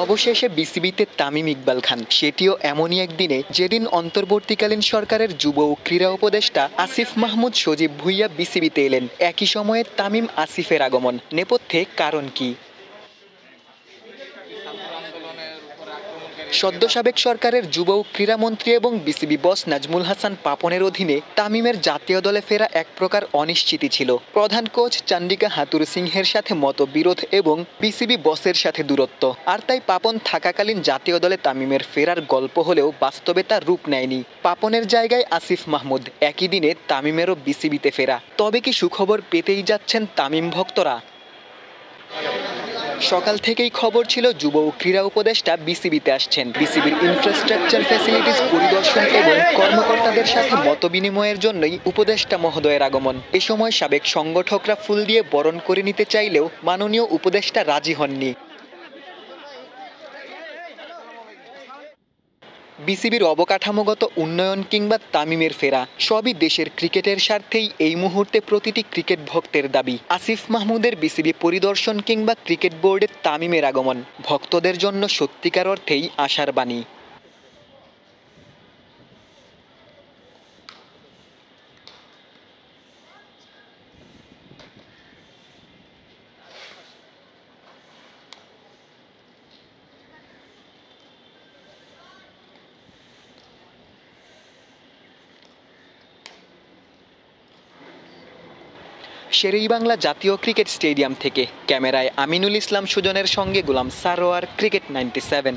অবশেষে বিসিবিতে তামিম ইকবাল খান, সেটিও এমনই একদিনে যেদিন অন্তর্বর্তীকালীন সরকারের যুব ও ক্রীড়া উপদেষ্টা আসিফ মাহমুদ সজীব ভুঁইয়া বিসিবিতে এলেন। একই সময়ে তামিম আসিফের আগমন, নেপথ্যে কারণ কি? সদ্য সাবেক সরকারের যুব ও ক্রীড়ামন্ত্রী এবং বিসিবি বস নাজমুল হাসান পাপনের অধীনে তামিমের জাতীয় দলে ফেরা এক প্রকার অনিশ্চিতই ছিল। প্রধান কোচ চান্ডিকা হাতুরু সিংহের সাথে মতবিরোধ এবং বিসিবি বসের সাথে দূরত্ব, আর তাই পাপন থাকাকালীন জাতীয় দলে তামিমের ফেরার গল্প হলেও বাস্তবে তা রূপ নেয়নি। পাপনের জায়গায় আসিফ মাহমুদ, একই দিনে তামিমেরও বিসিবিতে ফেরা। তবে কি সুখবর পেতেই যাচ্ছেন তামিম ভক্তরা? সকাল থেকেই খবর ছিল যুব ও ক্রীড়া উপদেষ্টা বিসিবিতে আসছেন। বিসিবির ইনফ্রাস্ট্রাকচার ফ্যাসিলিটিস পরিদর্শন এবং কর্মকর্তাদের সাথে মতবিনিময়ের জন্যই উপদেষ্টা মহোদয়ের আগমন। এ সময় সাবেক সংগঠকরা ফুল দিয়ে বরণ করে নিতে চাইলেও মাননীয় উপদেষ্টা রাজি হননি। বিসিবির অবকাঠামোগত উন্নয়ন কিংবা তামিমের ফেরা, সবই দেশের ক্রিকেটের স্বার্থেই এই মুহূর্তে প্রতিটি ক্রিকেট ভক্তের দাবি। আসিফ মাহমুদের বিসিবি পরিদর্শন কিংবা ক্রিকেট বোর্ডে তামিমের আগমন ভক্তদের জন্য সত্যিকার অর্থেই আশার বাণী। শেরেইবাংলা জাতীয় ক্রিকেট স্টেডিয়াম থেকে ক্যামেরায় আমিনুল ইসলাম সুজনের সঙ্গে গোলাম সারোয়ার, ক্রিকেট 97।